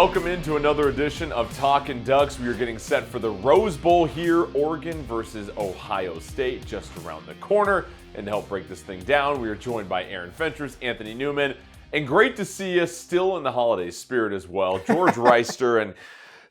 Welcome into another edition of Talkin Ducks. We are getting set for the Rose Bowl here. Oregon versus Ohio State just around the corner. And to help break this thing down, we are joined by Aaron Fentress, Anthony Newman, and great to see you still in the holiday spirit as well, George Wrighster. And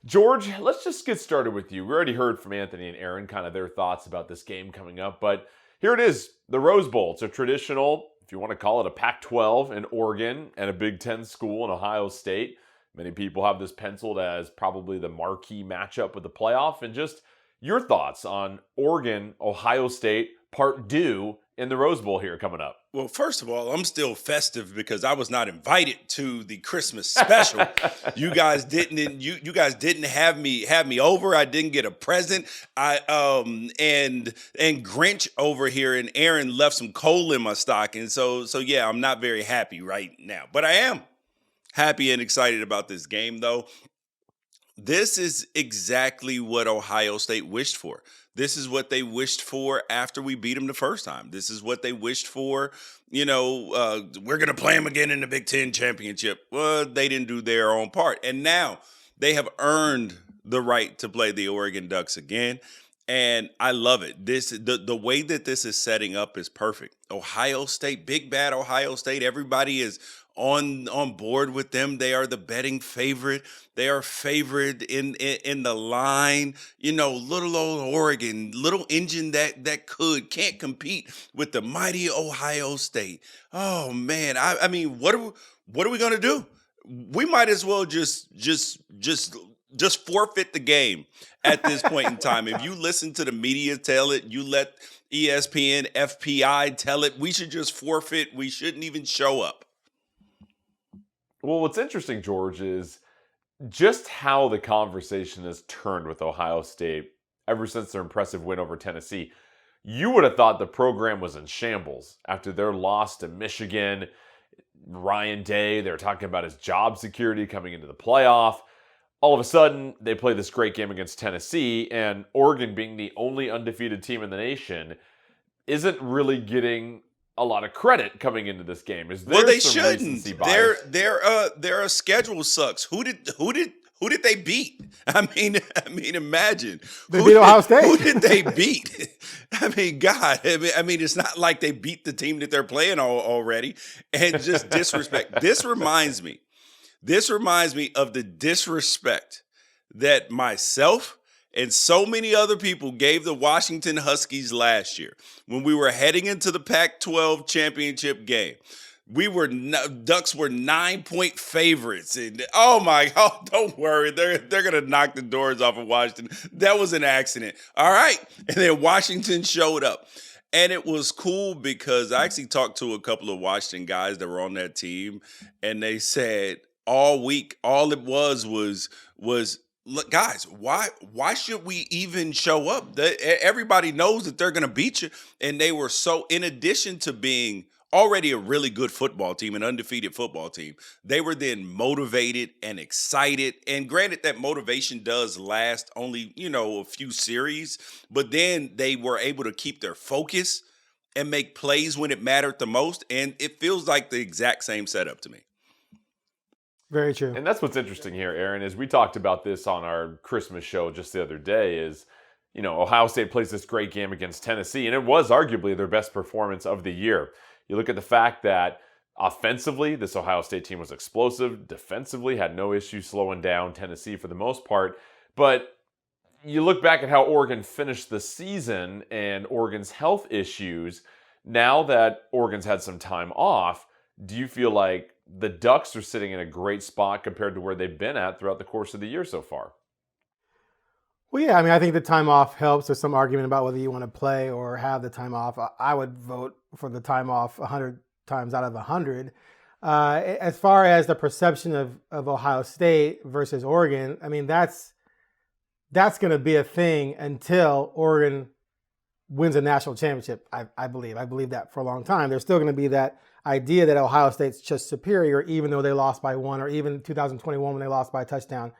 George, let's just get started with you. We already heard from Anthony and Aaron kind of their thoughts about this game coming up, but here it is, the Rose Bowl. It's a traditional, if you want to call it, a Pac-12 in Oregon and a Big Ten school in Ohio State. Many people have this penciled as probably the marquee matchup of the playoff. And just your thoughts on Oregon, Ohio State, part 2 in the Rose Bowl here coming up. Well, first of all, I'm still festive because I was not invited to the Christmas special. You guys didn't have me over. I didn't get a present. And Grinch over here and Aaron left some coal in my stocking. So yeah, I'm not very happy right now. But I am happy and excited about this game, though. This is exactly what Ohio State wished for. This is what they wished for after we beat them the first time. This is what they wished for. We're going to play them again in the Big Ten championship. Well, they didn't do their own part. And now they have earned the right to play the Oregon Ducks again. And I love it. The way that this is setting up is perfect. Ohio State, big bad Ohio State. Everybody is on board with them. They are the betting favorite. They are favored in the line. Little old Oregon, little engine that can't compete with the mighty Ohio State. Oh man, I mean, what are we gonna do? We might as well just forfeit the game at this point in time. If you listen to the media tell it, you let ESPN, FPI tell it, we should just forfeit. We shouldn't even show up. Well, what's interesting, George, is just how the conversation has turned with Ohio State ever since their impressive win over Tennessee. You would have thought the program was in shambles after their loss to Michigan. Ryan Day, they were talking about his job security coming into the playoff. All of a sudden, they play this great game against Tennessee, and Oregon, being the only undefeated team in the nation, isn't really getting a lot of credit coming into this game. Is there they some shouldn't. recency bias? Their schedule sucks. Who did they beat? I mean, imagine they beat Ohio State. Who did they beat? I mean, God. I mean, it's not like they beat the team that they're playing already. And just disrespect. This reminds me of the disrespect that myself and so many other people gave the Washington Huskies last year when we were heading into the Pac-12 championship game. Ducks were 9-point favorites, and don't worry, they're gonna knock the doors off of Washington. That was an accident. All right, and then Washington showed up, and it was cool because I actually talked to a couple of Washington guys that were on that team, and they said all week, all it was look, guys, why should we even show up? Everybody knows that they're going to beat you. And they were so, in addition to being already a really good football team, an undefeated football team, they were then motivated and excited. And granted, that motivation does last only, a few series. But then they were able to keep their focus and make plays when it mattered the most. And it feels like the exact same setup to me. Very true. And that's what's interesting here, Aaron, is we talked about this on our Christmas show just the other day is, Ohio State plays this great game against Tennessee, and it was arguably their best performance of the year. You look at the fact that offensively, this Ohio State team was explosive. Defensively, had no issue slowing down Tennessee for the most part. But you look back at how Oregon finished the season and Oregon's health issues. Now that Oregon's had some time off, do you feel like the Ducks are sitting in a great spot compared to where they've been at throughout the course of the year so far? Well, yeah, I mean, I think the time off helps. There's some argument about whether you want to play or have the time off. I would vote for the time off 100 times out of 100. As far as the perception of Ohio State versus Oregon, I mean, that's going to be a thing until Oregon wins a national championship, I believe. I believe that for a long time. There's still going to be that idea that Ohio State's just superior, even though they lost by one, or even 2021 when they lost by a touchdown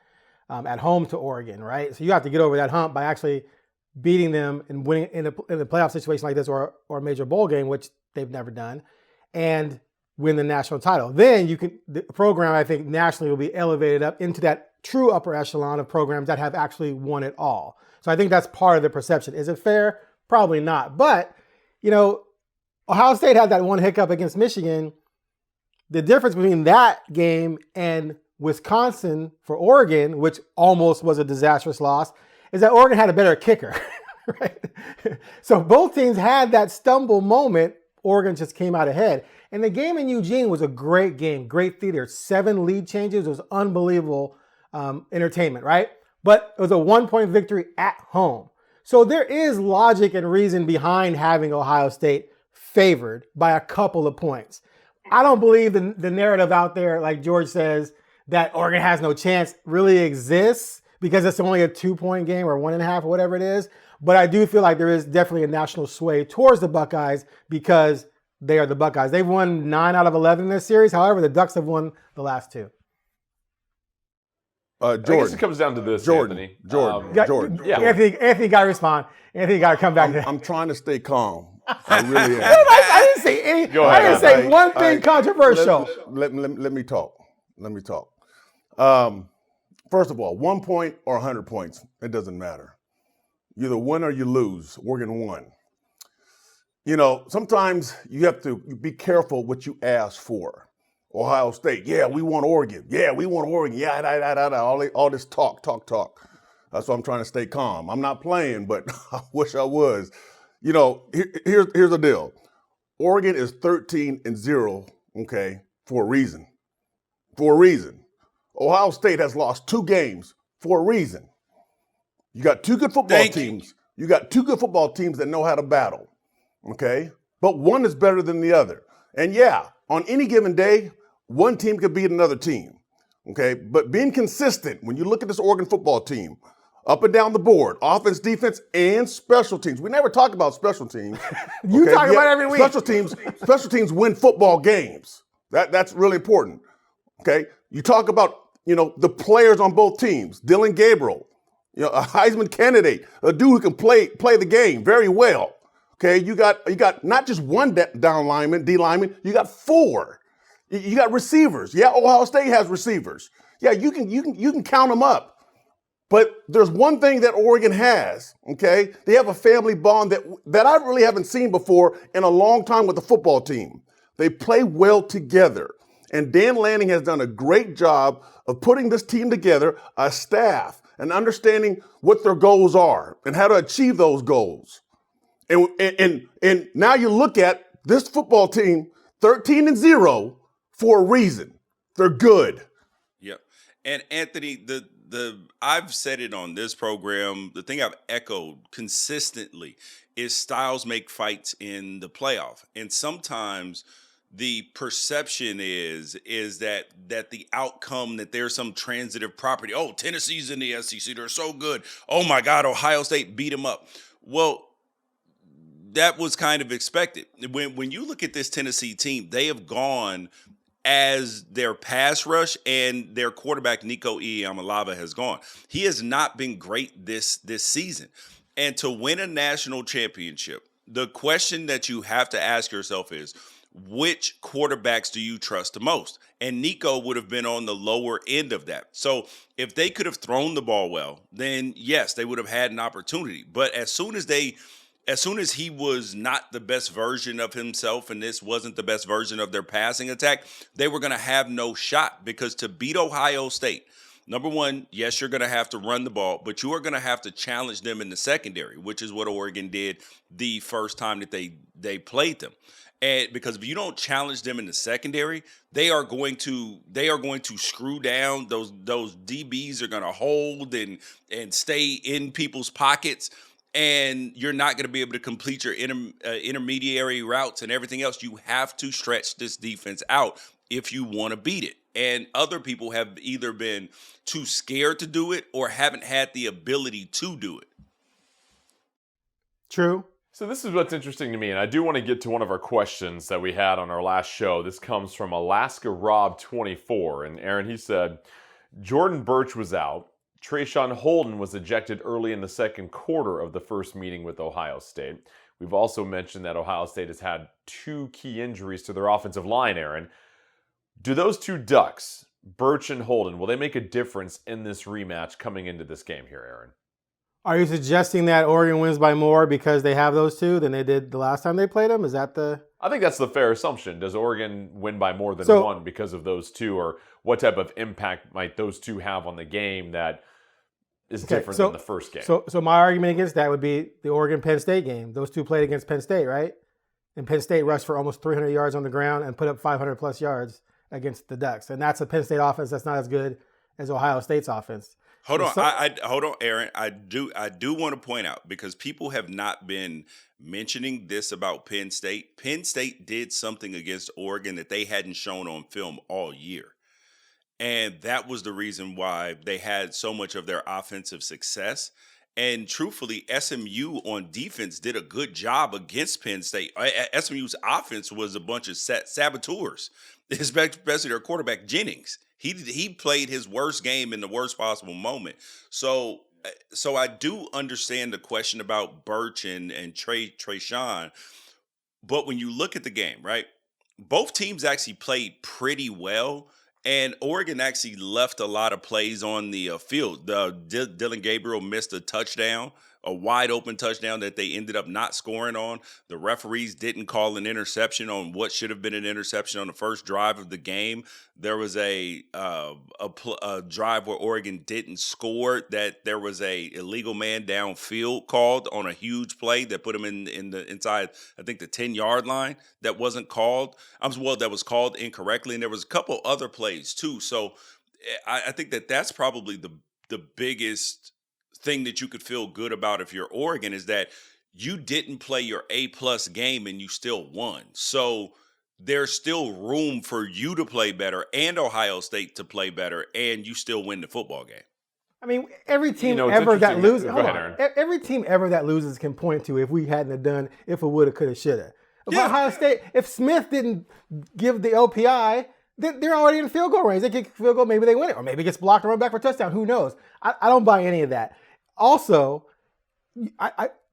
at home to Oregon, right? So you have to get over that hump by actually beating them and winning in a playoff situation like this or a major bowl game, which they've never done. And win the national title. Then the program, I think, nationally will be elevated up into that true upper echelon of programs that have actually won it all. So I think that's part of the perception. Is it fair? Probably not. But, Ohio State had that one hiccup against Michigan. The difference between that game and Wisconsin for Oregon, which almost was a disastrous loss, is that Oregon had a better kicker. Right? So both teams had that stumble moment. Oregon just came out ahead. And the game in Eugene was a great game, great theater. 7 lead changes. It was unbelievable entertainment, right? But it was a 1-point victory at home. So there is logic and reason behind having Ohio State favored by a couple of points. I don't believe the narrative out there, like George says, that Oregon has no chance really exists because it's only a 2-point game or 1.5 or whatever it is. But I do feel like there is definitely a national sway towards the Buckeyes because they are the Buckeyes. They've won 9 out of 11 in this series. However, the Ducks have won the last 2. Jordan. I guess it comes down to this, Anthony. Jordan. Yeah. Anthony got to respond. Anthony got to come back. I'm trying to stay calm. I really am. I didn't say any. I didn't say one thing controversial. Let me talk. First of all, 1 point or 100 points, it doesn't matter. You either win or you lose. Oregon won. Sometimes you have to be careful what you ask for. Ohio State, yeah, we want Oregon. Yeah, we want Oregon. Yeah, all this talk. That's why I'm trying to stay calm. I'm not playing, but I wish I was. Here's the deal. Oregon is 13-0, okay, for a reason. Ohio State has lost 2 games for a reason. You got 2 good football teams. You got 2 good football teams that know how to battle, okay? But one is better than the other. And yeah, on any given day, one team could beat another team, okay? But being consistent, when you look at this Oregon football team, up and down the board, offense, defense, and special teams. We never talk about special teams. You talk about every week. Special teams win football games. That's really important, okay? You talk about, the players on both teams. Dylan Gabriel, a Heisman candidate, a dude who can play the game very well. Okay, you got not just one down lineman, D lineman, you got 4. You got receivers. Yeah, Ohio State has receivers. Yeah, you can count them up. But there's one thing that Oregon has, okay? They have a family bond that I really haven't seen before in a long time with the football team. They play well together. And Dan Lanning has done a great job of putting this team together, a staff, and understanding what their goals are and how to achieve those goals. And now you look at this football team, 13-0 for a reason. They're good. Yep. And Anthony, I've said it on this program, the thing I've echoed consistently is styles make fights in the playoff. And sometimes the perception is that the outcome, that there's some transitive property. Oh, Tennessee's in the SEC. They're so good. Oh, my God, Ohio State beat them up. Well, that was kind of expected. When you look at this Tennessee team, they have gone as their pass rush and their quarterback, Nico Iamaleava, has gone. He has not been great this season. And to win a national championship, the question that you have to ask yourself is, which quarterbacks do you trust the most? And Nico would have been on the lower end of that. So if they could have thrown the ball well, then yes, they would have had an opportunity. But as soon as he was not the best version of himself and this wasn't the best version of their passing attack, they were going to have no shot, because to beat Ohio State, number one, yes, you're going to have to run the ball, but you are going to have to challenge them in the secondary, which is what Oregon did the first time that they played them. And because if you don't challenge them in the secondary, they are going to screw down. Those DBs are going to hold and stay in people's pockets, and you're not going to be able to complete your intermediary routes and everything else. You have to stretch this defense out if you want to beat it. And other people have either been too scared to do it or haven't had the ability to do it. True. So this is what's interesting to me, and I do want to get to one of our questions that we had on our last show. This comes from Alaska Rob 24, and Aaron, he said, Jordan Birch was out. Trayshawn Holden was ejected early in the second quarter of the first meeting with Ohio State. We've also mentioned that Ohio State has had 2 key injuries to their offensive line, Aaron. Do those 2 Ducks, Birch and Holden, will they make a difference in this rematch coming into this game here, Aaron? Are you suggesting that Oregon wins by more because they have those 2 than they did the last time they played them? Is that the... I think that's the fair assumption. Does Oregon win by more than 1 because of those 2? Or what type of impact might those 2 have on the game that is different than the first game? So my argument against that would be the Oregon-Penn State game. Those 2 played against Penn State, right? And Penn State rushed for almost 300 yards on the ground and put up 500-plus yards against the Ducks. And that's a Penn State offense that's not as good as Ohio State's offense. Hold on, hold on, Aaron. I do want to point out, because people have not been mentioning this about Penn State. Penn State did something against Oregon that they hadn't shown on film all year. And that was the reason why they had so much of their offensive success. And truthfully, SMU on defense did a good job against Penn State. SMU's offense was a bunch of saboteurs, especially their quarterback, Jennings. He played his worst game in the worst possible moment. So I do understand the question about Birch and Trayshawn. But when you look at the game, right, both teams actually played pretty well. And Oregon actually left a lot of plays on the field. Dylan Gabriel missed a touchdown, a wide open touchdown that they ended up not scoring on. The referees didn't call an interception on what should have been an interception on the first drive of the game. There was a drive where Oregon didn't score, that there was a illegal man downfield called on a huge play that put him in the inside, I think, the 10-yard line, that wasn't called. That was called incorrectly, and there was a couple other plays too. So I think that's probably the biggest thing that you could feel good about if you're Oregon, is that you didn't play your A+ game and you still won. So there's still room for you to play better and Ohio State to play better, and you still win the football game. I mean, every team ever that loses, every team ever that loses can point to, if we hadn't have done, if it woulda, coulda, shoulda. Ohio State, if Smith didn't give the OPI, they're already in field goal range. They kick field goal, maybe they win it, or maybe it gets blocked and run back for a touchdown. Who knows? I don't buy any of that. Also,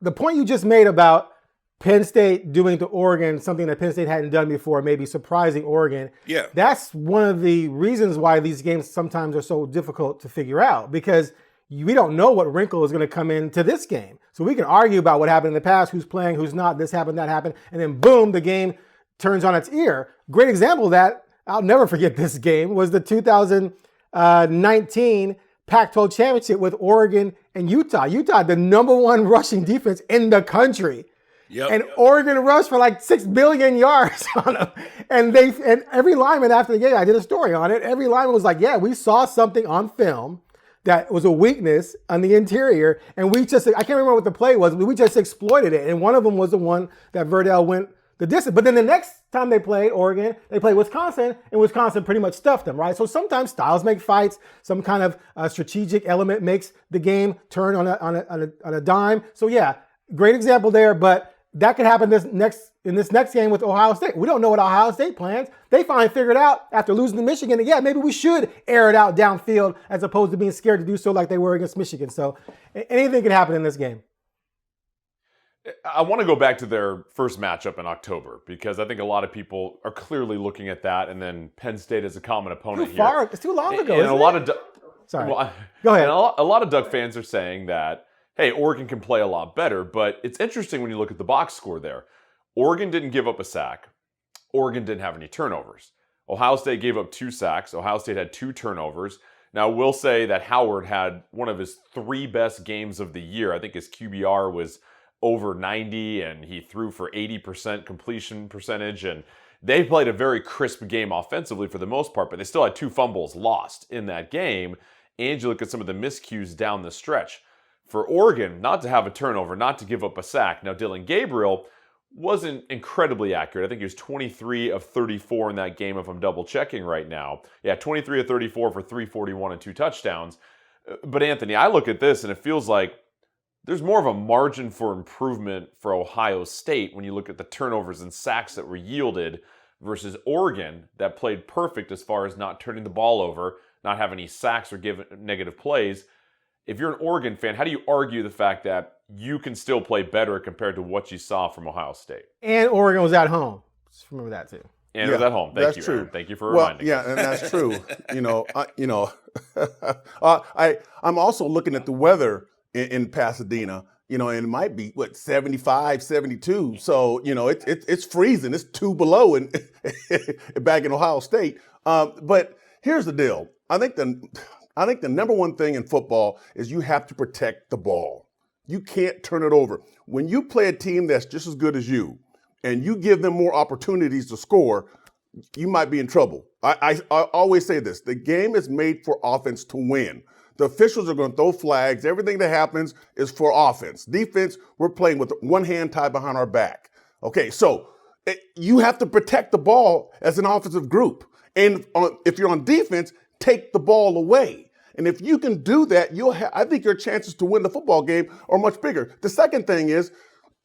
the point you just made about Penn State doing to Oregon something that Penn State hadn't done before, maybe surprising Oregon. Yeah. That's one of the reasons why these games sometimes are so difficult to figure out, because we don't know what wrinkle is going to come into this game. So we can argue about what happened in the past, who's playing, who's not, this happened, that happened, and then boom, the game turns on its ear. Great example of that, I'll never forget this game, was the 2019 Pac-12 championship with Oregon and Utah. Utah had the #1 rushing defense in the country. And Oregon rushed for like 6 billion yards on them. And every lineman after the game, I did a story on it, every lineman was like, yeah, we saw something on film that was a weakness on the interior, and I can't remember what the play was, but we just exploited it. And one of them was the one that Verdell went the distance. But then the next time they played Oregon, they played Wisconsin, and Wisconsin pretty much stuffed them, right? So sometimes styles make fights. Some kind of strategic element makes the game turn on a dime. So yeah, great example there, but that could happen in this next game with Ohio State. We don't know what Ohio State plans. They finally figured out after losing to Michigan that, yeah, maybe we should air it out downfield as opposed to being scared to do so like they were against Michigan. So anything could happen in this game. I want to go back to their first matchup in October, because I think a lot of people are clearly looking at that, and then Penn State as a common opponent here. It's too long ago, and a lot of Sorry. Well, go ahead. And a lot of Duck fans are saying that, hey, Oregon can play a lot better, but it's interesting when you look at the box score there. Oregon didn't give up a sack. Oregon didn't have any turnovers. Ohio State gave up 2 sacks. Ohio State had 2 turnovers. Now, we'll say that Howard had one of his 3 best games of the year. I think his QBR was over 90, and he threw for 80% completion percentage, and they played a very crisp game offensively for the most part, but they still had 2 fumbles lost in that game, and you look at some of the miscues down the stretch. For Oregon, not to have a turnover, not to give up a sack. Now, Dylan Gabriel wasn't incredibly accurate. I think he was 23 of 34 in that game, if I'm double checking right now. Yeah, 23 of 34 for 341 and 2 touchdowns. But Anthony, I look at this and it feels like there's more of a margin for improvement for Ohio State when you look at the turnovers and sacks that were yielded versus Oregon that played perfect as far as not turning the ball over, not having any sacks or giving negative plays. If you're an Oregon fan, how do you argue the fact that you can still play better compared to what you saw from Ohio State? And Oregon was at home. Just remember that too. And it was at home. Thank you, true. Aaron. Thank you for reminding me. Yeah, and that's true. I'm also looking at the weather in Pasadena. And it might be 75, 72. So it's freezing. It's 2 below and back in Ohio State. But here's the deal. I think the number one thing in football is you have to protect the ball. You can't turn it over. When you play a team that's just as good as you, and you give them more opportunities to score, you might be in trouble. I always say this. The game is made for offense to win. The officials are going to throw flags. Everything that happens is for offense. Defense, we're playing with one hand tied behind our back. Okay, so you have to protect the ball as an offensive group. And if you're on defense, take the ball away. And if you can do that, I think your chances to win the football game are much bigger. The second thing is,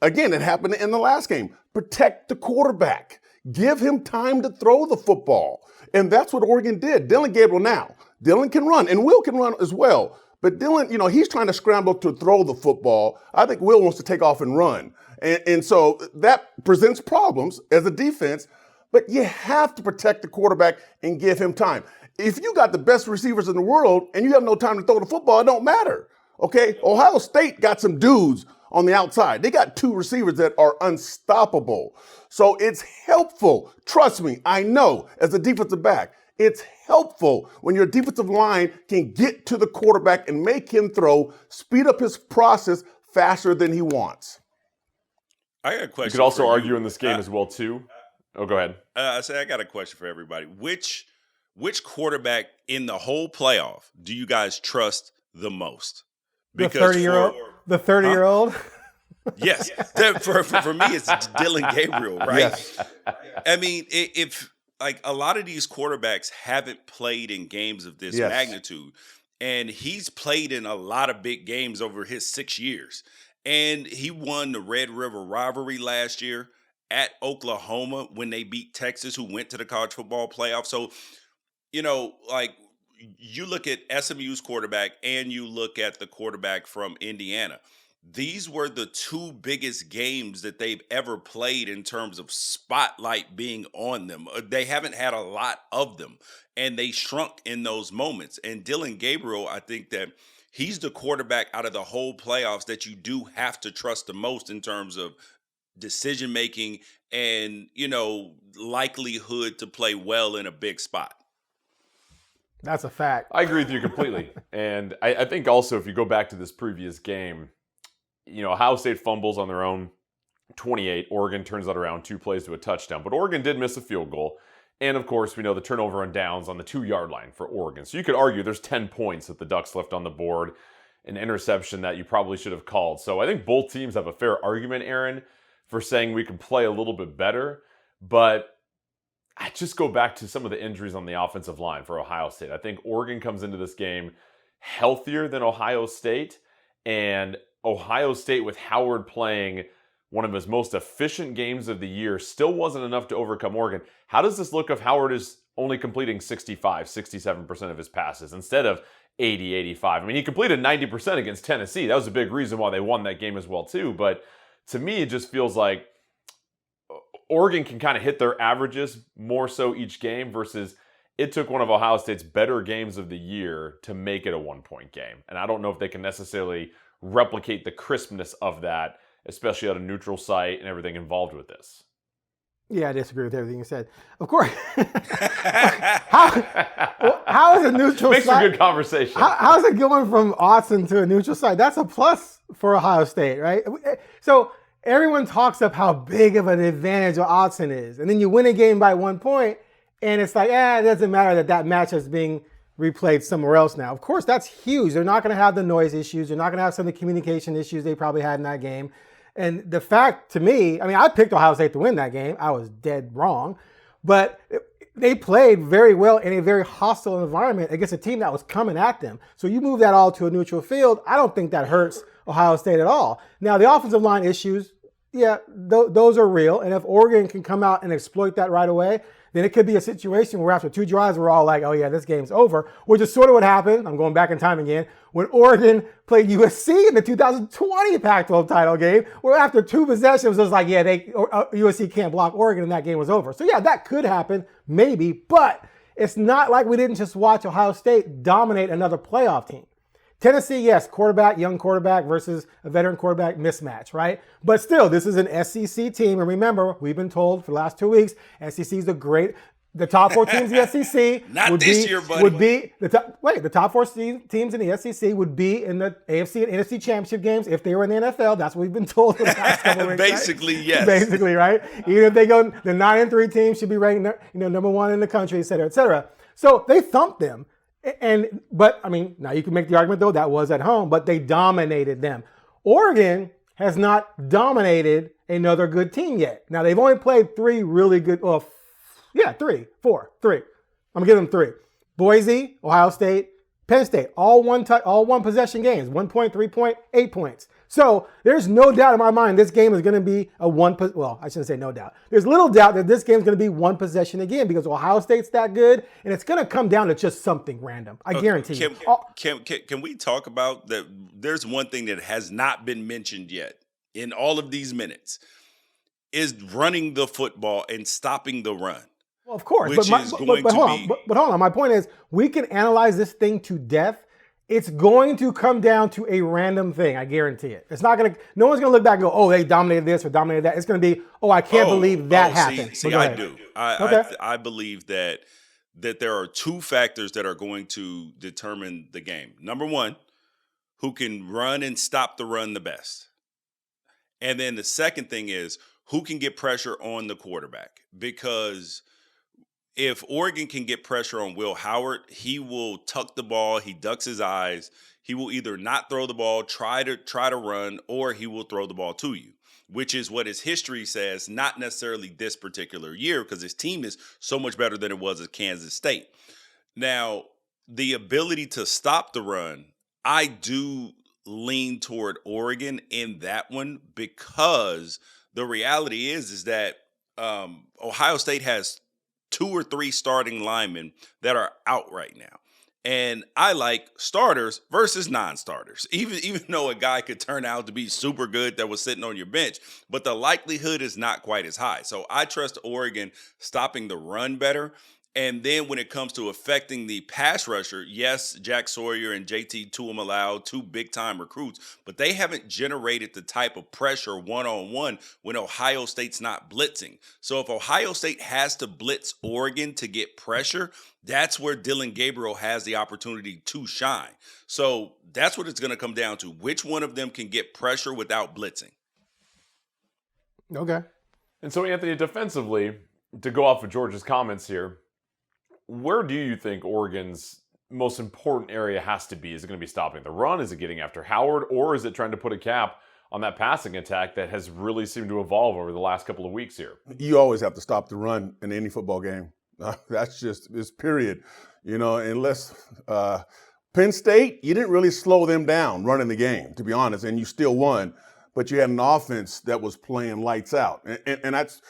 again, it happened in the last game. Protect the quarterback. Give him time to throw the football. And that's what Oregon did. Dillon Gabriel now. Dillon can run, and Will can run as well. But Dillon, he's trying to scramble to throw the football. I think Will wants to take off and run. And so that presents problems as a defense. But you have to protect the quarterback and give him time. If you got the best receivers in the world and you have no time to throw the football, it don't matter. Okay? Ohio State got some dudes on the outside. They got 2 receivers that are unstoppable. So it's helpful. Trust me, I know as a defensive back, it's helpful when your defensive line can get to the quarterback and make him throw, speed up his process faster than he wants. I got a question. You could also argue in this game as well, too. Oh, go ahead. I got a question for everybody. Which quarterback in the whole playoff do you guys trust the most? Because the 30-year-old? Yes. For me, it's Dillon Gabriel, right? Yes. I mean, if a lot of these quarterbacks haven't played in games of this magnitude, and he's played in a lot of big games over his 6 years. And he won the Red River rivalry last year at Oklahoma when they beat Texas, who went to the college football playoff. So, you look at SMU's quarterback and you look at the quarterback from Indiana. These were the 2 biggest games that they've ever played in terms of spotlight being on them. They haven't had a lot of them, and they shrunk in those moments. And Dillon Gabriel, I think that he's the quarterback out of the whole playoffs that you do have to trust the most in terms of decision-making and, likelihood to play well in a big spot. That's a fact. I agree with you completely. And I think also if you go back to this previous game, Ohio State fumbles on their own 28. Oregon turns that around 2 plays to a touchdown. But Oregon did miss a field goal. And, of course, we know the turnover on downs on the 2-yard line for Oregon. So you could argue there's 10 points that the Ducks left on the board, an interception that you probably should have called. So I think both teams have a fair argument, Aaron, for saying we can play a little bit better. But I just go back to some of the injuries on the offensive line for Ohio State. I think Oregon comes into this game healthier than Ohio State. And Ohio State, with Howard playing one of his most efficient games of the year, still wasn't enough to overcome Oregon. How does this look if Howard is only completing 65, 67% of his passes instead of 80, 85? I mean, he completed 90% against Tennessee. That was a big reason why they won that game as well, too. But to me, it just feels like Oregon can kind of hit their averages more so each game versus it took one of Ohio State's better games of the year to make it a 1-point game. And I don't know if they can necessarily replicate the crispness of that, especially at a neutral site and everything involved with this. Yeah, I disagree with everything you said. Of course. how is a neutral Makes site? for good conversation. How's it going from Autzen to a neutral site? That's a plus for Ohio State, right? So everyone talks up how big of an advantage Autzen is. And then you win a game by 1 point, and it's like, it doesn't matter that match is being replayed somewhere else now. Of course, that's huge. They're not going to have the noise issues. They're not going to have some of the communication issues they probably had in that game. And the fact, to me, I picked Ohio State to win that game. I was dead wrong. But they played very well in a very hostile environment against a team that was coming at them. So you move that all to a neutral field, I don't think that hurts Ohio State at all. Now, the offensive line issues, those are real. And if Oregon can come out and exploit that right away, then it could be a situation where after 2 drives, we're all like, oh yeah, this game's over, which is sort of what happened. I'm going back in time again, when Oregon played USC in the 2020 Pac-12 title game, where after 2 possessions, it was like, yeah, USC can't block Oregon, and that game was over. So yeah, that could happen, maybe, but it's not like we didn't just watch Ohio State dominate another playoff team. Tennessee, yes, young quarterback versus a veteran quarterback mismatch, right? But still, this is an SEC team. And remember, we've been told for the last 2 weeks, SEC is the top 4 teams in the SEC Not this year, buddy. The top 4 teams in the SEC would be in the AFC and NFC championship games if they were in the NFL. That's what we've been told for the past couple of weeks. Basically, right? yes. Basically, right? Even if they go, the 9-3 team should be ranked, number 1 in the country, et cetera, et cetera. So they thumped them. But now you can make the argument though that was at home, but they dominated them. Oregon has not dominated another good team yet. Now they've only played 3 really good, 3. I'm gonna give them 3. Boise, Ohio State, Penn State, all one possession games, 1 point, 3 point, 8 points. So there's no doubt in my mind this game is going to be I shouldn't say no doubt. There's little doubt that this game is going to be 1 possession again because Ohio State's that good, and it's going to come down to just something random. I guarantee you. Can we talk about that? There's one thing that has not been mentioned yet in all of these minutes is running the football and stopping the run. Well, of course. But hold on. My point is we can analyze this thing to death. It's going to come down to a random thing. I guarantee it. It's not going to, no one's going to look back and go, oh, they dominated this or dominated that. It's going to be, oh, I can't believe that happened. See, I do. I believe that there are 2 factors that are going to determine the game. Number 1, who can run and stop the run the best. And then the second thing is who can get pressure on the quarterback. Because if Oregon can get pressure on Will Howard, he will tuck the ball. He ducks his eyes. He will either not throw the ball, try to run, or he will throw the ball to you, which is what his history says, not necessarily this particular year because his team is so much better than it was at Kansas State. Now, the ability to stop the run, I do lean toward Oregon in that one because the reality is that Ohio State has 2 or 3 starting linemen that are out right now. And I like starters versus non-starters, even though a guy could turn out to be super good that was sitting on your bench, but the likelihood is not quite as high. So I trust Oregon stopping the run better. And then when it comes to affecting the pass rusher, yes, Jack Sawyer and JT Tuimoloau, 2 big-time recruits, but they haven't generated the type of pressure one-on-one when Ohio State's not blitzing. So if Ohio State has to blitz Oregon to get pressure, that's where Dylan Gabriel has the opportunity to shine. So that's what it's going to come down to. Which one of them can get pressure without blitzing? Okay. And so, Anthony, defensively, to go off of George's comments here, where do you think Oregon's most important area has to be? Is it going to be stopping the run? Is it getting after Howard? Or is it trying to put a cap on that passing attack that has really seemed to evolve over the last couple of weeks here? You always have to stop the run in any football game. That's just this period. Unless Penn State, you didn't really slow them down running the game, to be honest, and you still won. But you had an offense that was playing lights out. And that's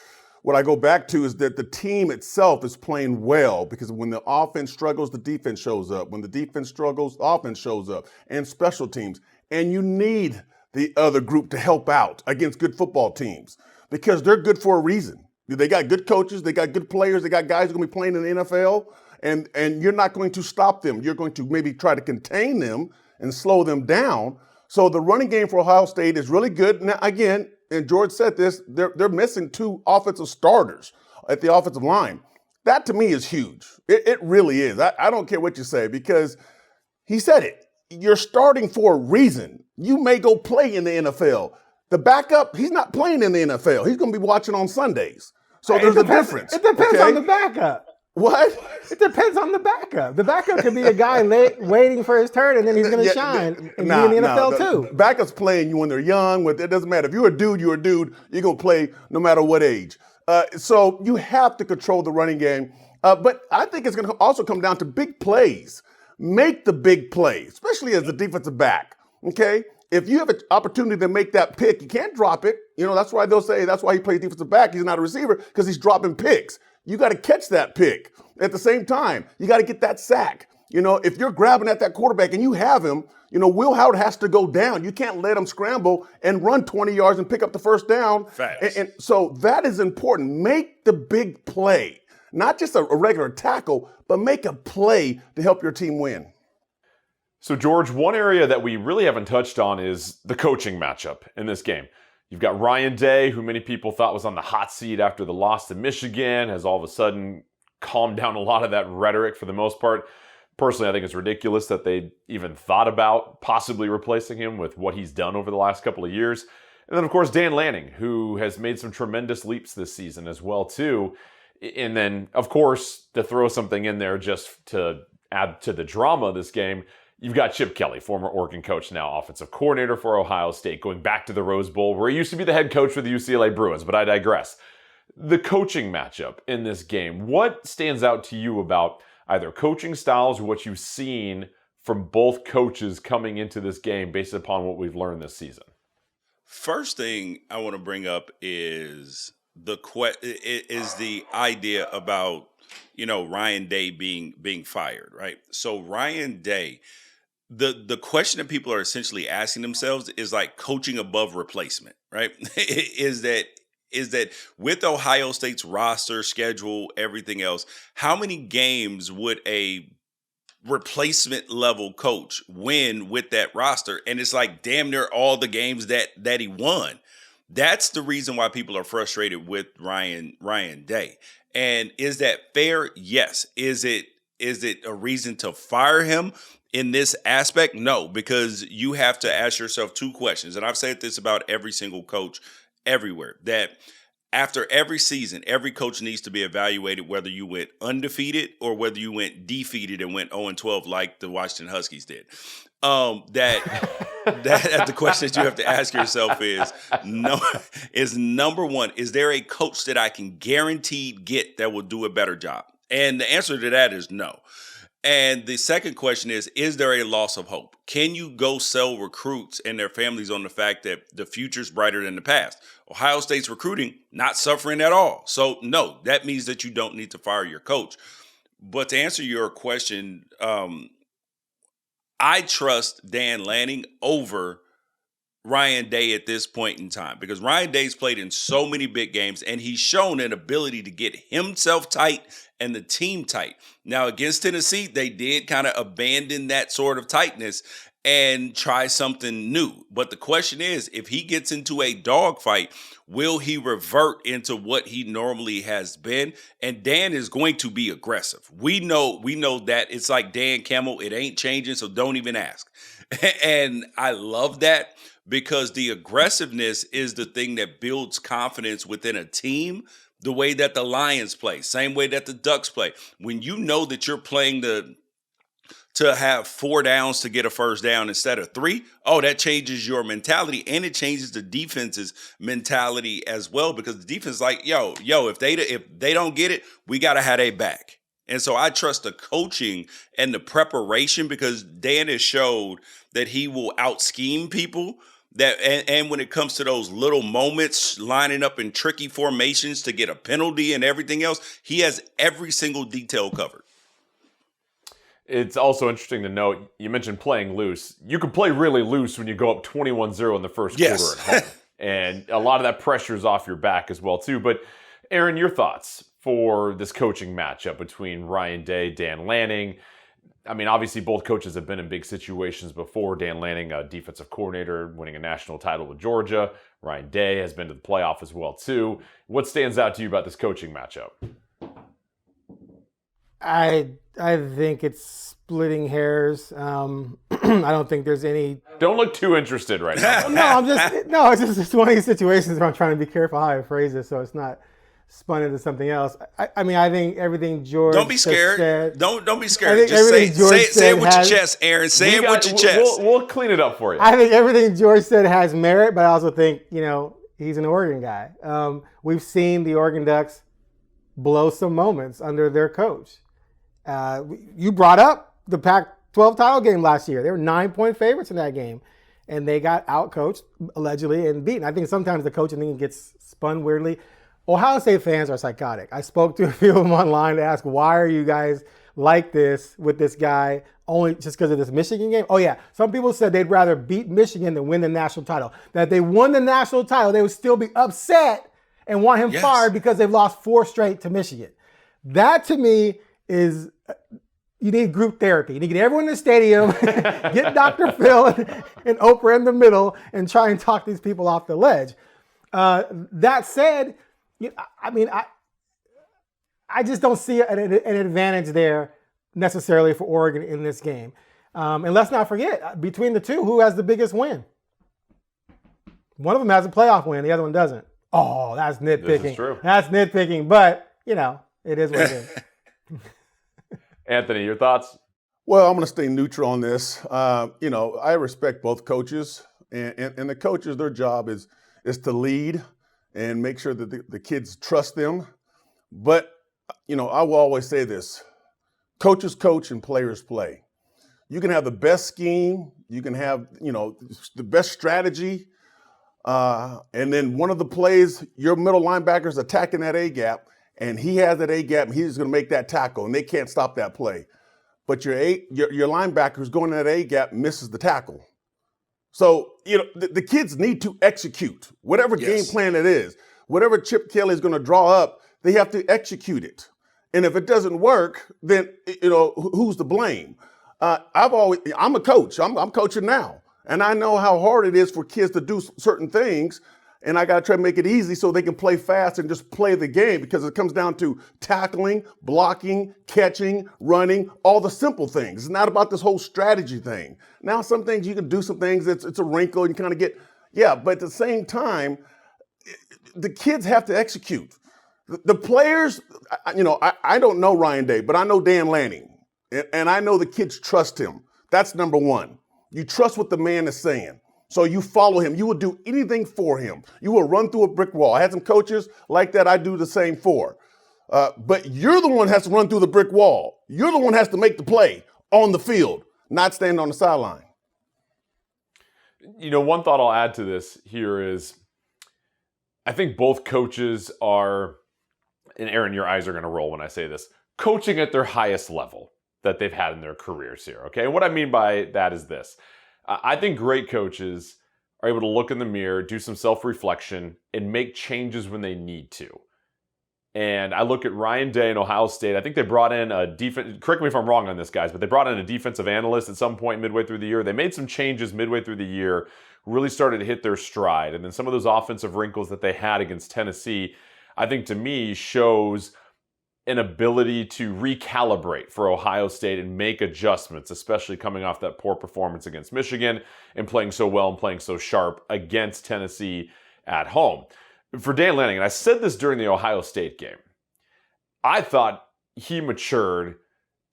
what I go back to is that the team itself is playing well because when the offense struggles, the defense shows up. When the defense struggles, the offense shows up. And special teams. And you need the other group to help out against good football teams because they're good for a reason. They got good coaches. They got good players. They got guys who are going to be playing in the NFL. And you're not going to stop them. You're going to maybe try to contain them and slow them down. So the running game for Ohio State is really good. Now, again, and George said this, they're missing 2 offensive starters at the offensive line. That to me is huge. It really is. I don't care what you say because he said it. You're starting for a reason. You may go play in the NFL. The backup, he's not playing in the NFL. He's going to be watching on Sundays. So there's a difference. It depends on the backup. What? It depends on the backup. The backup could be a guy waiting for his turn, and then he's going to shine and be in the NFL too. Backup's playing you when they're young. It doesn't matter. If you're a dude, you're a dude. You're going to play no matter what age. So you have to control the running game. But I think it's going to also come down to big plays. Make the big play, especially as the defensive back. Okay? If you have an opportunity to make that pick, you can't drop it. That's why they'll say that's why he plays defensive back. He's not a receiver because he's dropping picks. you got to catch that pick. At the same time, you got to get that sack. If you're grabbing at that quarterback and you have him, Will Howard has to go down. You can't let him scramble and run 20 yards and pick up the first down. Fast. And so that is important. Make the big play, not just a regular tackle, but make a play to help your team win. So, George, one area that we really haven't touched on is the coaching matchup in this game. You've got Ryan Day, who many people thought was on the hot seat after the loss to Michigan, has all of a sudden calmed down a lot of that rhetoric for the most part. Personally, I think it's ridiculous that they even thought about possibly replacing him with what he's done over the last couple of years. And then, of course, Dan Lanning, who has made some tremendous leaps this season as well, too. And then, of course, to throw something in there just to add to the drama of this game, you've got Chip Kelly, former Oregon coach, now offensive coordinator for Ohio State, going back to the Rose Bowl, where he used to be the head coach for the UCLA Bruins, but I digress. The coaching matchup in this game, what stands out to you about either coaching styles or what you've seen from both coaches coming into this game based upon what we've learned this season? First thing I want to bring up is the idea about Ryan Day being fired, right? So Ryan Day, the question that people are essentially asking themselves is like coaching above replacement, right? is that with Ohio State's roster, schedule, everything else, how many games would a replacement level coach win with that roster? And it's like damn near all the games that he won. That's the reason why people are frustrated with Ryan Day. And is that fair? Yes. Is it a reason to fire him in this aspect? No, because you have to ask yourself two questions. And I've said this about every single coach everywhere, that after every season, every coach needs to be evaluated whether you went undefeated or whether you went defeated and went 0-12 like the Washington Huskies did. That's the question that you have to ask yourself is number one, is there a coach that I can guaranteed get that will do a better job? And the answer to that is no. And the second question is there a loss of hope? Can you go sell recruits and their families on the fact that the future's brighter than the past? Ohio State's recruiting not suffering at all. So no, that means that you don't need to fire your coach. But to answer your question, I trust Dan Lanning over Ryan Day at this point in time, because Ryan Day's played in so many big games and he's shown an ability to get himself tight and the team tight. Now, against Tennessee, they did kind of abandon that sort of tightness and try something new. But the question is, if he gets into a dogfight, will he revert into what he normally has been? And Dan is going to be aggressive. We know that. It's like Dan Campbell. It ain't changing, so don't even ask. And I love that, because the aggressiveness is the thing that builds confidence within a team, the way that the Lions play, same way that the Ducks play. When you know that you're playing to have 4 downs to get a first down instead of 3, that changes your mentality, and it changes the defense's mentality as well, because the defense is like, if they don't get it, we got to have their back. And so I trust the coaching and the preparation, because Dan has showed that he will out-scheme people. And when it comes to those little moments, lining up in tricky formations to get a penalty and everything else, he has every single detail covered. It's also interesting to note, you mentioned playing loose. You can play really loose when you go up 21-0 in the first quarter at home. And a lot of that pressure is off your back as well, too. But Aaron, your thoughts for this coaching matchup between Ryan Day, Dan Lanning? I mean, obviously both coaches have been in big situations before. Dan Lanning, a defensive coordinator, winning a national title with Georgia. Ryan Day has been to the playoff as well, too. What stands out to you about this coaching matchup? I think it's splitting hairs. I don't think there's any. Don't look too interested right now. It's just one of these situations where I'm trying to be careful how I phrase it so it's not spun into something else. I mean, I think everything George. Don't be scared. Said, don't be scared. Just say it with your chest, Aaron. Say it with your chest. We'll clean it up for you. I think everything George said has merit, but I also think he's an Oregon guy. We've seen the Oregon Ducks blow some moments under their coach. You brought up the Pac-12 title game last year. They were 9-point favorites in that game, and they got out-coached, allegedly, and beaten. I think sometimes the coaching thing gets spun weirdly. Ohio State fans are psychotic. I spoke to a few of them online to ask, why are you guys like this with this guy only just because of this Michigan game? Oh, yeah. Some people said they'd rather beat Michigan than win the national title. That if they won the national title, they would still be upset and want him fired because they've lost 4 straight to Michigan. That, to me, is... You need group therapy. You need to get everyone in the stadium, get Dr. Phil and Oprah in the middle, and try and talk these people off the ledge. That said, I just don't see an advantage there necessarily for Oregon in this game. And let's not forget, between the two, who has the biggest win? One of them has a playoff win. The other one doesn't. Oh, that's nitpicking. This is true. That's nitpicking, but, it is what it is. Anthony, your thoughts? Well, I'm going to stay neutral on this. I respect both coaches, and the coaches, their job is to lead and make sure that the kids trust them. But, I will always say this: coaches coach and players play. You can have the best scheme, you can have, the best strategy, and then one of the plays, your middle linebacker's attacking that A gap, and he has that A gap, and he's going to make that tackle, and they can't stop that play. But your linebacker who's going in that A gap misses the tackle. So, the kids need to execute whatever game plan it is. Whatever Chip Kelly is going to draw up, they have to execute it. And if it doesn't work, then, who's to blame? I'm a coach. I'm coaching now. And I know how hard it is for kids to do certain things. And I got to try to make it easy so they can play fast and just play the game, because it comes down to tackling, blocking, catching, running, all the simple things. It's not about this whole strategy thing. Now, some things you can do, some things it's a wrinkle and kind of get, but at the same time, the kids have to execute. The players, I don't know Ryan Day, but I know Dan Lanning, and I know the kids trust him. That's number one. You trust what the man is saying. So you follow him. You will do anything for him. You will run through a brick wall. I had some coaches like that I do the same for. But you're the one who has to run through the brick wall. You're the one who has to make the play on the field, not stand on the sideline. One thought I'll add to this here is I think both coaches are, and Aaron, your eyes are going to roll when I say this, coaching at their highest level that they've had in their careers here, okay? And what I mean by that is this. I think great coaches are able to look in the mirror, do some self-reflection, and make changes when they need to. And I look at Ryan Day and Ohio State. I think they brought in a defense, correct me if I'm wrong on this, guys, but they brought in a defensive analyst at some point midway through the year. They made some changes midway through the year, really started to hit their stride. And then some of those offensive wrinkles that they had against Tennessee, I think to me shows an ability to recalibrate for Ohio State and make adjustments, especially coming off that poor performance against Michigan and playing so well and playing so sharp against Tennessee at home. For Dan Lanning, and I said this during the Ohio State game, I thought he matured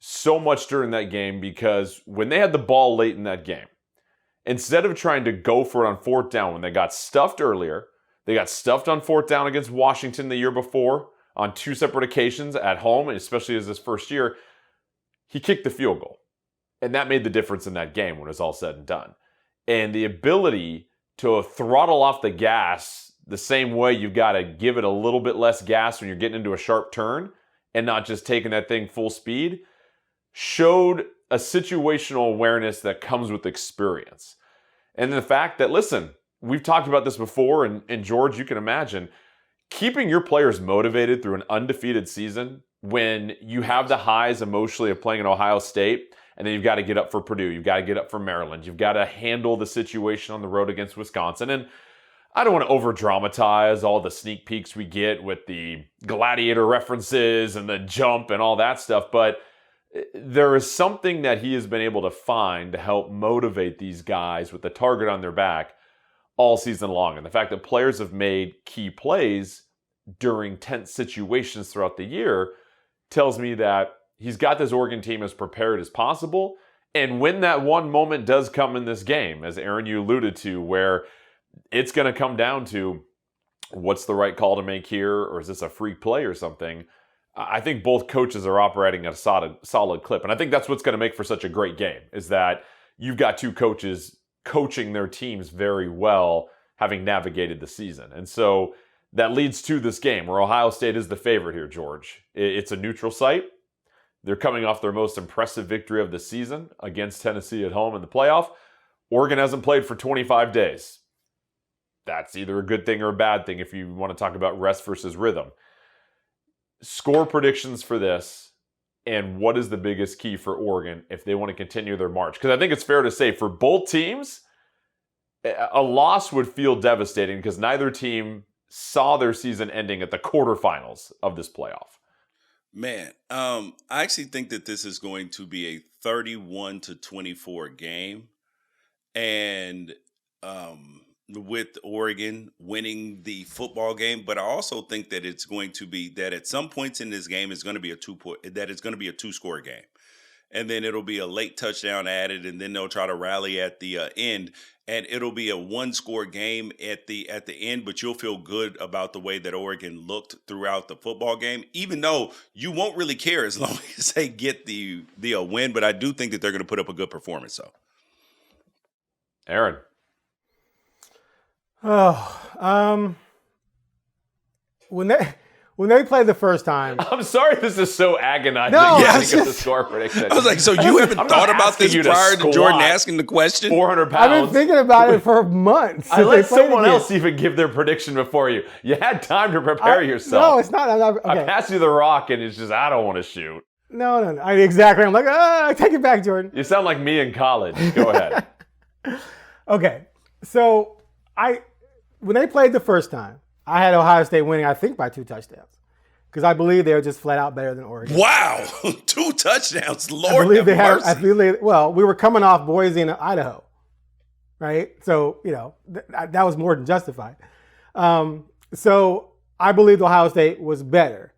so much during that game, because when they had the ball late in that game, instead of trying to go for it on 4th down when they got stuffed earlier, they got stuffed on 4th down against Washington the year before, on 2 separate occasions at home, and especially as his first year, he kicked the field goal. And that made the difference in that game when it was all said and done. And the ability to throttle off the gas the same way you've got to give it a little bit less gas when you're getting into a sharp turn and not just taking that thing full speed, showed a situational awareness that comes with experience. And the fact that, listen, we've talked about this before, and George, you can imagine, keeping your players motivated through an undefeated season when you have the highs emotionally of playing in Ohio State, and then you've got to get up for Purdue, you've got to get up for Maryland, you've got to handle the situation on the road against Wisconsin. And I don't want to over-dramatize all the sneak peeks we get with the gladiator references and the jump and all that stuff, but there is something that he has been able to find to help motivate these guys with the target on their back all season long. And the fact that players have made key plays during tense situations throughout the year tells me that he's got this Oregon team as prepared as possible. And when that one moment does come in this game, as Aaron, you alluded to, where it's going to come down to what's the right call to make here, or is this a freak play or something, I think both coaches are operating at a solid clip. And I think that's what's going to make for such a great game, is that you've got two coaches coaching their teams very well, having navigated the season. And so that leads to this game where Ohio State is the favorite here, George. It's a neutral site. They're coming off their most impressive victory of the season against Tennessee at home in the playoff. Oregon hasn't played for 25 days. That's either a good thing or a bad thing if you want to talk about rest versus rhythm. Score predictions for this, and what is the biggest key for Oregon if they want to continue their march? Because I think it's fair to say for both teams, a loss would feel devastating because neither team saw their season ending at the quarterfinals of this playoff. Man, I actually think that this is going to be a 31-24 game. And with Oregon winning the football game, but I also think that it's going to be that at some points in this game is going to be a two-score game. And then it'll be a late touchdown added, and then they'll try to rally at the end, and it'll be a one-score game at the end. But you'll feel good about the way that Oregon looked throughout the football game, even though you won't really care as long as they get the win. But I do think that they're going to put up a good performance. So, Aaron. When they played the first time. I'm sorry this is so agonizing. No, You I think of the score prediction. I was like, so you haven't thought about this prior to Jordan asking the question? 400 pounds. I've been thinking about it for months. I let someone else even give their prediction before you. You had time to prepare yourself. No, it's not. Okay. I passed you the rock, and it's just, I don't want to shoot. No. Exactly. I'm like, take it back, Jordan. You sound like me in college. Go ahead. Okay. So, when they played the first time, I had Ohio State winning, I think, by 2 touchdowns. Because I believe they were just flat out better than Oregon. Wow. 2 touchdowns. Lord have mercy. Well, we were coming off Boise and Idaho. Right? So, that was more than justified. So, I believed Ohio State was better.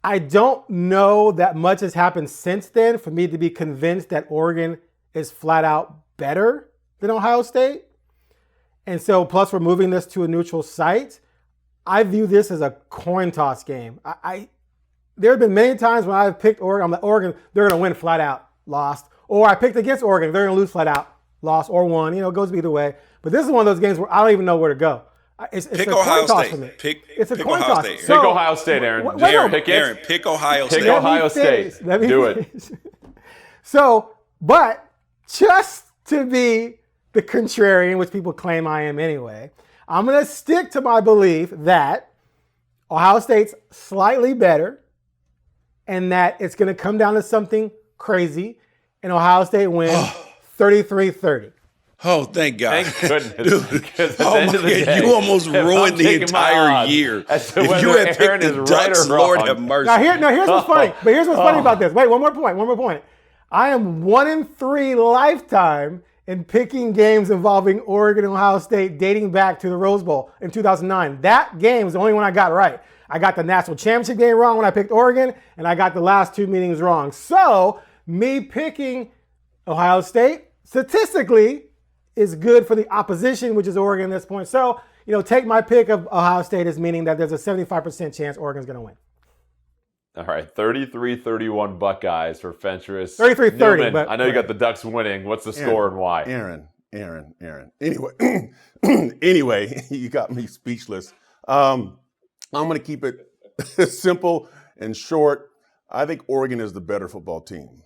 I don't know that much has happened since then for me to be convinced that Oregon is flat out better than Ohio State. And so, plus we're moving this to a neutral site. I view this as a coin toss game. There have been many times when I've picked Oregon. I'm like, Oregon, they're going to win flat out, lost. Or I picked against Oregon, they're going to lose flat out, lost, or won. It goes either way. But this is one of those games where I don't even know where to go. It's pick a Ohio coin toss State. for me. It's a coin Ohio toss. State. Pick Ohio State, Aaron. Aaron, pick Ohio State. Pick Ohio State. Do it. So, but just to be the contrarian, which people claim I am anyway, I'm going to stick to my belief that Ohio State's slightly better and that it's going to come down to something crazy and Ohio State wins 33-30. Oh, thank God. Thank goodness. Dude, oh my God, you almost ruined the entire year. If you had picked the Ducks, Lord have mercy. Now here's what's funny. But here's what's funny about this. Wait, one more point. I am 1-3 lifetime in picking games involving Oregon and Ohio State dating back to the Rose Bowl in 2009. That game was the only one I got right. I got the national championship game wrong when I picked Oregon, and I got the last 2 meetings wrong. So, me picking Ohio State, statistically, is good for the opposition, which is Oregon at this point. So, take my pick of Ohio State as meaning that there's a 75% chance Oregon's going to win. All right, 33-31 Buckeyes for Fentress. 33-30. But I know you got the Ducks winning. What's the score and why? Aaron. Anyway, you got me speechless. I'm going to keep it simple and short. I think Oregon is the better football team.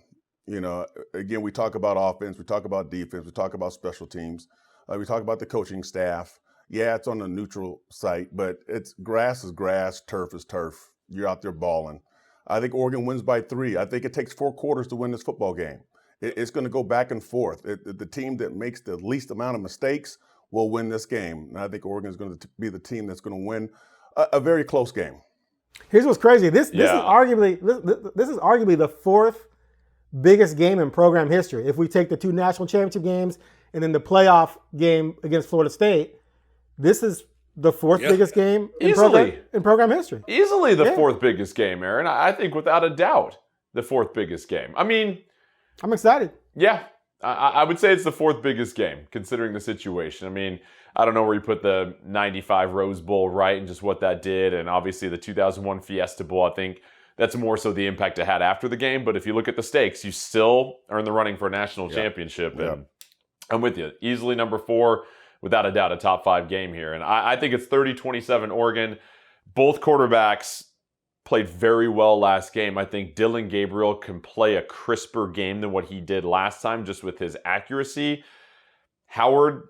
Again, we talk about offense, we talk about defense, we talk about special teams, we talk about the coaching staff. Yeah, it's on a neutral site, but it's grass is grass, turf is turf. You're out there balling. I think Oregon wins by 3. I think it takes 4 quarters to win this football game. It's going to go back and forth. The team that makes the least amount of mistakes will win this game. And I think Oregon is going to be the team that's going to win a very close game. Here's what's crazy. This is arguably the 4th biggest game in program history. If we take the 2 national championship games and then the playoff game against Florida State, this is the 4th biggest game in program history. Easily the 4th biggest game, Aaron. I think without a doubt the 4th biggest game. I mean, I'm excited. Yeah, I would say it's the 4th biggest game considering the situation. I mean, I don't know where you put the 95 Rose Bowl, right, and just what that did, and obviously the 2001 Fiesta Bowl. I think that's more so the impact it had after the game. But if you look at the stakes, you still are in the running for a national championship. And I'm with you. Easily number 4. without a doubt a top 5 game here. And I think it's 30-27 Oregon. Both quarterbacks played very well last game. I think Dillon Gabriel can play a crisper game than what he did last time, just with his accuracy. Howard,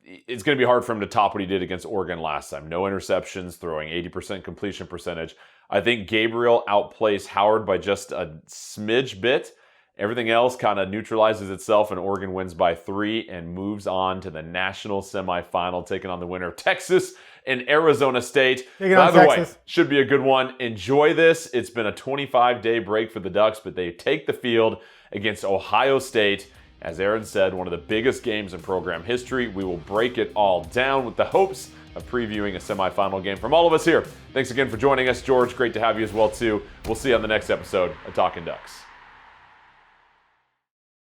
it's going to be hard for him to top what he did against Oregon last time. No interceptions, throwing 80% completion percentage. I think Gabriel outplays Howard by just a smidge bit. Everything else kind of neutralizes itself, and Oregon wins by 3 and moves on to the national semifinal, taking on the winner of Texas and Arizona State. Either way, should be a good one. Enjoy this. It's been a 25-day break for the Ducks, but they take the field against Ohio State. As Aaron said, one of the biggest games in program history. We will break it all down with the hopes of previewing a semifinal game from all of us here. Thanks again for joining us, George. Great to have you as well, too. We'll see you on the next episode of Talkin' Ducks.